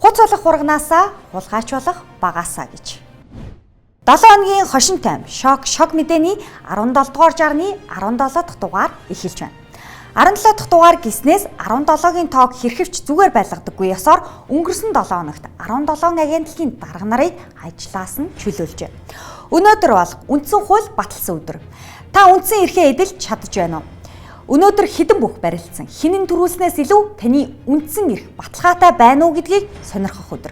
Хуц болох хурганаасаа хулгайч болох багаасаа гэж. 7 хоногийн хошин тайм шок мэдээний 17 дугаар жарны 17 дахь дугаар эхэлж байна. 17 дахь дугаар гиснээс 17-гийн тоог хэрхэвч зүгээр байлгадаггүй ёсоор өнгөрсөн 7 хоногт 17 агентлагийн дарга нарыг ажлаас нь чөлөөлжээ. Өнөөдөр бол үндсэн хууль баталсан өдөр. Та үндсэн эрхээ эдэлж чадж байна уу? Өнөөдөр хідэн бүх барилцсан хинэн төрүүлснээс илүү таны үндсэн эрх баталгаатай байна уу гэдгийг сонирхох өдөр.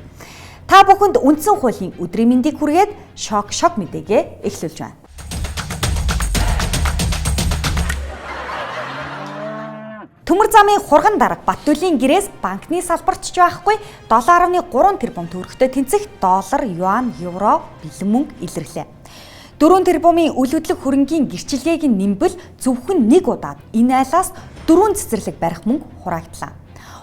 Та бүхэнд үндсэн хуулийн өдрийн мэндийг хүргээд шок мэдээгээ эхлүүлж байна. Төмөр замын хурган дарга Баттүлийн гэрээс банкны салбарт ч байхгүй 7.3 тэрбум төгрөгтэй тэнцэх доллар, юан, евро, бэлэн мөнгө илэрлээ. 4 тэрбумын үл хөдлөх хөрөнгийн гэрчилгээг нэмбэл зөвхөн нэг удаад энэ айлаас 4 цэцэрлэг барих мөнгө хураагдлаа.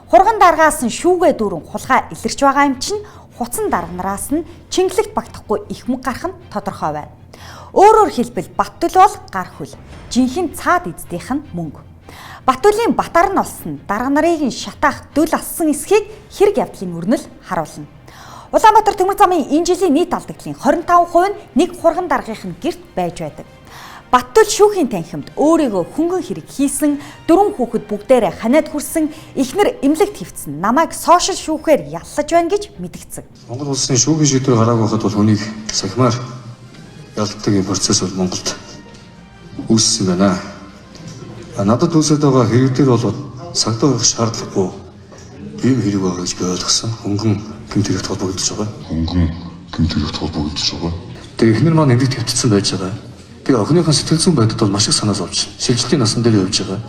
Хурган даргаас нь шүүгээ дүүрэн хулгай илэрч байгаа юм чинь хуцан дарганараас нь чингэлэгт багтахгүй их мөнгө гарах нь тодорхой байна. Өөрөөр хэлбэл Баттүл бол гар хүл, жинхэнэ цаад эздийнх нь мөнгө. Баттүлийн батар нь олсон дарга нарыг нь шатаах дөл ассан эсхийг хэрэг явдлын өрнөл харуулна. Улаанбаатар төмөр замын энэ жилийн нийт алдагдлын 25% нь нэг хурган даргын гэрт байж байдаг. Баттүл шүүхийн танхимд өөрийгөө хөнгөн хэрэг хийсэн, 4 хүүхэд бүгдээрээ ханиад хүрсэн, эхнэр эмнэлэгт хэвтсэн, намайг сошиал шүүхээр яллаж байна гэж мэдгдсэн. Монгол улсын шүүхийн шийдвэр гараагүй байхад бол хүнийг сахимаар ялдаг юм процесс бол Монголд үүссэн байна. Надад үүсэж байгаа хэрэг дээр бол сагдаа байх шаардлагагүй ийм хэрэг байгаа гэж би ойлгосон. Хөнгөн гэмт хэрэгт холбогдож байгаа. Тэгээ эхнэр маань эмнэлэгт хэвтсэн байж байгаа. Тэгээ охиныхаа сэтгэл зүйн байдалд бол маш их санаас овч шилжилтийн насан дээр явж байгаа.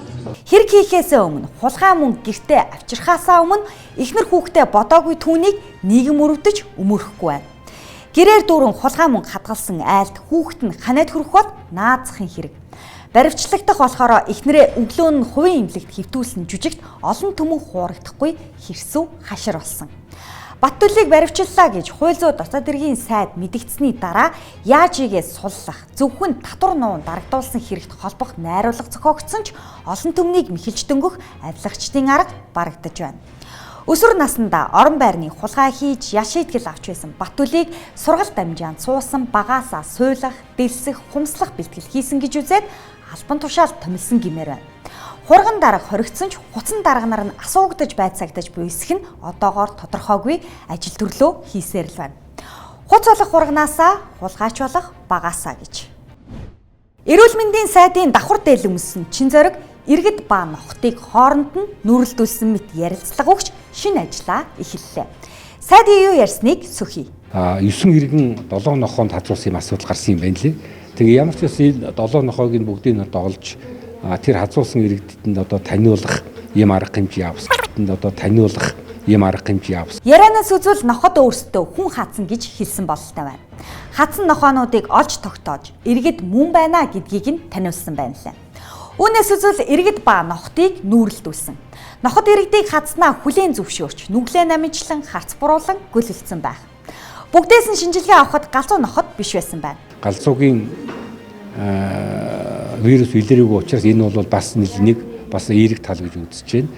Хэрэг хийхээс өмнө хулгай мөнгө гэртээ авчирхаасаа өмнө эхнэр хүүхдээ бодоогүй түүнийг нийгэм өрөвдөж өмөрөхгүй байна. Гэрээр дүүрэн хулгай мөнгө хадгалсан айлд хүүхэд нь ханиад хүрэх бол наазахын хэрэг. Баривчлагдах болохоор эхнэрээ өглөө нь хувийн эмнэлэгт хэвтүүлсэн жүжигт олон түмэн хуурагдахгүй хэрсүү хашир болсон. Баттүлийг баривчлалаа гэж хууль зүйн дотоод хэргийн сайд мэдгдсэний дараа яаж ийгээс суллах, зөвхөн татвар нуун дарагдуулсан хэрэгт холбох найруулга зохиогдсон ч олон түмнийг мэхэлж дөнгөх авилгачдын арга барагдаж байна. Өсвөр наснда орон байрны хулгай хийж ял шийтгэл авч байсан Баттүлийг сургалт дамжаанд суусан багаасаа суйлах, дэлсэх, хумслах бэлтгэл хийсэн гэж үзээд албан тушаал томилсон гэмээр байна. Хурган дарга хоригдсон ч хуцан дарга нар нь асуугдаж байцаагдаж буй эсэх нь одоогоор тодорхойгүй ажил төрлөө хийсээр л байна. Хуц болох хурганаасаа хулгайч болох багаасаа гэж. Эрүүл мэндийн сайдын давхар дээл өмссөн чин зориг иргэд ба нохтыг хооронд нь нүрэлдүүлсэн мэт ярилцлага өгч шинэ ажлаа эхэллээ. Сайдын юу ярьсныг сөхий. 9 иргэн 7 нохоонд хазуулсан юм асуудал гарсан юм байна лээ. Тэгээ ямар ч бас энэ 7 нохоог нь бүгдийг нь олж тэр хазуулсан иргэдэд одоо таниулах юм арга хэмжээ авсан. Одоо таниулах юм арга хэмжээ авсан. Ярианаас үзвэл ноход өөрсдөө хүн хаацсан гэж хэлсэн бололтой байна. Хаацсан нохоонуудыг олж тогтоож иргэд мөн байна гэдгийг нь таниулсан байна лээ. Үүнээс үзвэл иргэд ба нохтыг нүүрэлдүүлсэн. Ноход иргэдийг хадснаа хүлээн зөвшөөрч, нүглээ намжлан харц буруулан гөлөлдсөн байх. Бүгдээс нь шинжилгээ авахад галзуу ноход биш байсан байна. Галзуугийн вирус илэрээгүй учраас энэ бол бас нэг эерэг тал гэж үзэж байна.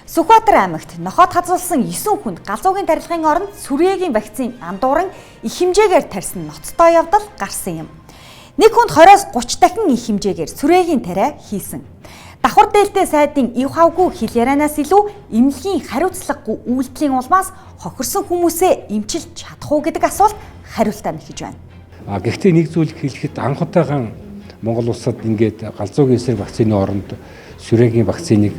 Сүхбаатар аймагт нохоод хазуулсан 9 хүнд галзуугийн тарилгын оронд сүрээгийн вакцины андууран их хэмжээгээр тарьсан ноцтой явдал гарсан юм. Нэг хүнд 20-30 дахин их хэмжээгээр сүрээгийн тариа хийсэн. Давхар дээлтэй сайдын ив хавгүй хил ярианаас илүү эмнэлгийн хариуцлагагүй үйлдэлийн улмаас хохирсон хүмүүсээ эмчилж чадах уу гэдэг асуулт хариултаа нэхэж байна. Гэхдээ нэг зүйл хэлэхэд анх удаага Монгол улсад ингээд галзуугийн эсрэг вакцины оронд сүрээгийн вакциныг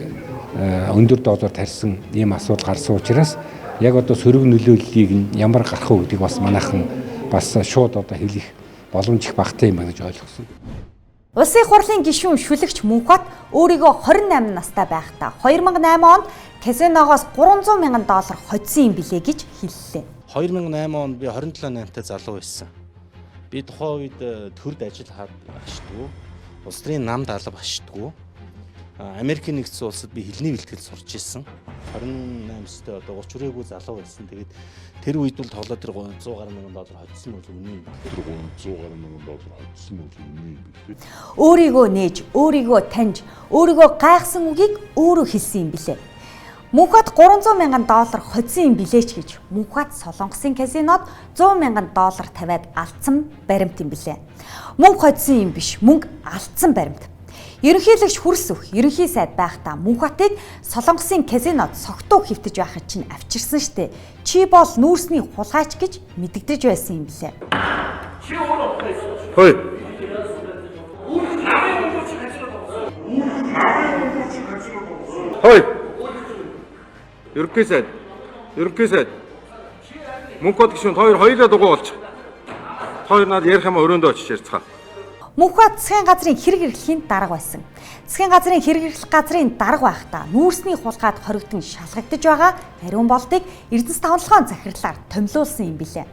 өндөр дозоор тарьсан ийм асуудал гарсан учраас яг одоо сөрөг нөлөөллийг нь ямар гарах уу гэдгийг бас манайхан бас шууд одоо хэлэх боломж их багтай юм байна гэж ойлгосон. Улсын хурлын гишүүн Шүлэгч Мөнхбат өөрийгөө 28 настай байхдаа 2008 онд казиногоос $300 мянган хоцсон юм билээ гэж хэллээ. 2008 онд би 27-8-тай залуу байсан. Би тухайн үед төрд ажил хашдгүй, улс төрийн намд алба хашдгүй. Америкийн нэгдсэн улсад би хэлний бэлтгэл сурч ирсэн. 28-стай одоо 30 хүрээгүй залуу байсан. Тэгээд тэр үед бол тоглоод тэр $100 мянган хоцсон бол үнэн юм. Тэр $100 мянган хоцсон бол үнэн юм. Өөрийгөө нээж, өөрийгөө таньж, өөрийгөө гайхсан үгийг өөрөө хэлсэн юм билээ. Мөнхбат 300 мянган доллар хоцсон юм билээч гэж Мөнхбат Солонгосын казинод 100 мянган доллар тавиад алдсан баримт юм билээ. Мөнгө хоцсон юм биш, мөнгө алдсан баримт. Ерөнхийлөгч хүрсөх ерөнхий сайд байхдаа Мөнхбатыг Солонгосын казинод согтуу хэвтэж байхад чинь авчирсан штэ. Чи бол нүүрсний хулгайч гэж мэдэгдэж байсан юм билээ. Хой. Хой. Ерөнхий сайд. Мөнхбат гишүүнд хоёулаа дугуй болж. Хоёр над ярих юм өрөөндөө очиж ярьцгаа. Мөнхбат засгийн газрын хэрэг эрхлэхийн дарга байсан. Засгийн газрын хэрэг эрхлэх газрын дарга байхдаа нүүрсний хулгайд хоригдсон шалгагдж байгаа ариун болдыг Эрдэнэс тавталгаан захирлаар томилуулсан юм билээ.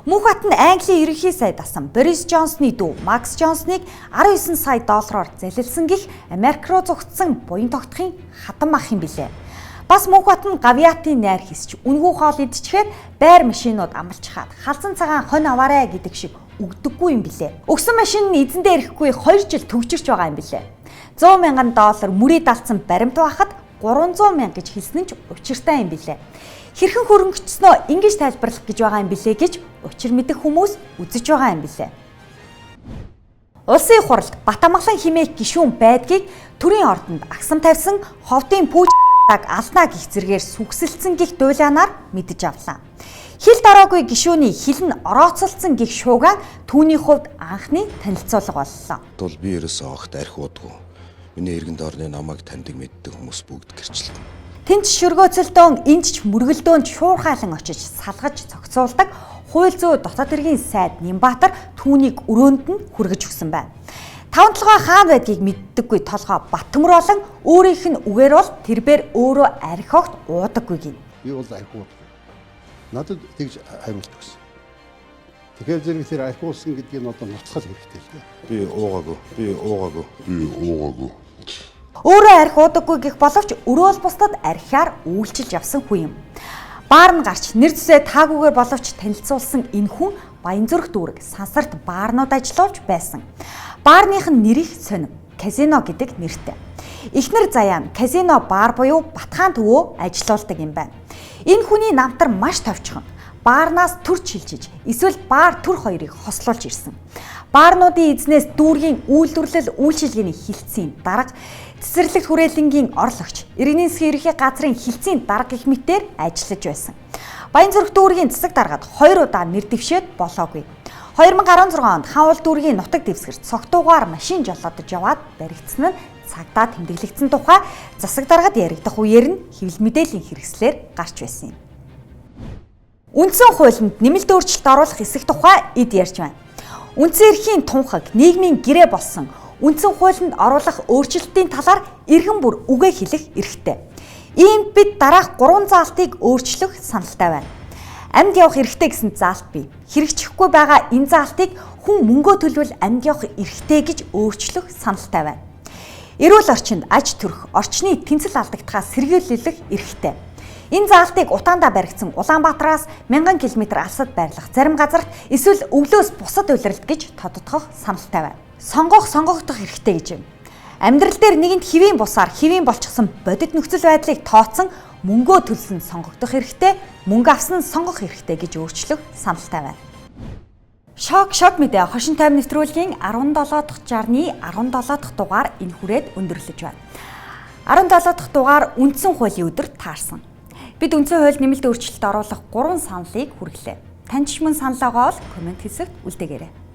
Мөнхбат нь Английн ерөнхий сайд асан Борис Джонсны дүү Макс Джонсныг 19 сая доллараар залилсан гэх Америк руу зугтсан буян тогтохын хатан мах юм билээ. Бас Мөнхбат нь гавьяатын найр хийсч үнгүү хоол идчихээд байр машинууд амлчихад халзан цагаан хонь аваарэ гэдэг шиг өгдөггүй юм билээ. Өгсөн машин нь эзэндээ ирэхгүй 2 жил төвчөрч байгаа юм билээ. 100 мянган доллар мөрий далцсан баримт байхад 300 мянга гэж хэлсэн нь ч учиртай юм билээ. Хэрхэн хөрөнгөчснөө ингэж тайлбарлах гэж байгаа юм билээ гэж учир мэдэх хүмүүс үзэж байгаа юм билээ. Улсын хуралд Батамгалан хэмээх гишүүн байдгийг төрийн ордонд агсам тавьсан ховдын пүүж алднаа гих зэргээр сүгсэлцэн гих дуулаанаар мэдэж авлаа. Хил дараагүй гишүүний хил нь орооцолцсон гих шуугаан түүний хувьд анхны танилцуулга боллоо. Бол би ерөөсөө огт архиудгүй. Миний эргэн дорны намайг таньдаг мэддэг хүмүүс бүгд гэрчлэн. Тэнц шөргөөцөлдөөн эндч мөргөлдөөн шуурхайлан очиж салгаж цогцолдог хууль зүйн дотоод хэргийн сайд Нямбатар түүнийг өрөөнд нь хүргэж өгсөн байна. Таван толгой хаан байдгийг мэддэггүй толгой Баттөмөр болон өөрийнх нь үгээр бол тэрбээр өөрөө архи огт уудаггүй гин. Би бол архиуд. Надад тэгж хариулт өгсөн. Тэгэхээр зэрэг тэр архиулсан гэдгийг нь одоо ноцгол хэрэгтэй л дээ. Би уугаагүй. Өөрөө архи уудаггүй гэх боловч өрөөл бусдад архиар үйлчилж явсан хүн юм. Баар нь гарч нэр зүсээ таагүйгээр боловч танилцуулсан энэ хүн Баянзүрх дүүрэг сансарт баарнууд ажиллуулж байсан. Баарных нь нэрийг сонин казино гэдэг нэртэй. Эхнэр заяа нь казино баар буюу Батхан төвөө ажиллаулдаг юм байна. Энэ хүний намтар маш товчхон. Баарнаас төр чилжиж эсвэл баар төр хоёрыг хослуулж ирсэн. Баарнуудын эзнээс дүүргийн үйлдвэрлэл үйлчилгээний хилцээний дарга, цэцэрлэгт хүрээлэнгийн орлогч, иргэний засгийн ерөнхий газрын хилцээний дарга гэх мэтээр ажиллаж байсан. Баянзүрх дүүргийн засаг даргад 2 удаа нэр дэвшээд болоогүй. 2016 онд хаануул дүүргийн нутаг дэвсгэрт цогтуугаар машин жолоодож яваад баригдсан нь цагдаа тэмдэглэгдсэн тухай засаг даргад яригдах үеэр нь хэвлэл мэдээллийн хэрэгслээр гарч байсан юм. Үндсэн хуулинд нэмэлт өөрчлөлт оруулах эсэх тухай эд ярьж байна. Үндсэн эрхийн тунхаг нийгмийн гэрээ болсон үндсэн хуулинд оруулах өөрчлөлтийн талаар эргэн бүр үгээ хэлэх эрхтэй. Иймд бид дараах 3 заалтыг өөрчлөх саналтай байна. Амьд явах эрхтэй гэсэн заалт бий. Хэрэгжихгүй байгаа энэ заалтыг хүн мөнгөө төлбөл амьд явах эрхтэй гэж өөрчлөх саналтай байна. Эрүүл орчинд аж төрөх, орчны тэнцэл алдагдахаас сэргийлэх эрхтэй. Энэ заалтыг утаандаа баригдсан Улаанбаатараас 1000 км алсад байрлах зарим газарт эсвэл өглөөс бусад улиралд гэж тодтогох саналтай байна. Сонгогдох эрхтэй гэж юм. Амьдрал дээр нэгэнт хэвийн бусаар хэвийн болчихсон бодит нөхцөл байдлыг тооцсон мөнгөө төлсөн сонгогдох эрхтэй, мөнгө авсан сонгох эрхтэй гэж өөрчлөх саналтай байна. Шок мэдээ хошин тайм нэвтрүүлгийн 17 дахь жарны 17 дахь дугаар энэ хүрээд өндөрлөж байна. 17 дахь дугаар үндсэн хуулийн өдөр таарсан. Бид үндсэн хуульд нэмэлт өөрчлөлт оруулах 3 саналыг хүргэлээ. Танд ч мөн санал байгаа бол комент хэсэгт үлдээгээрэй.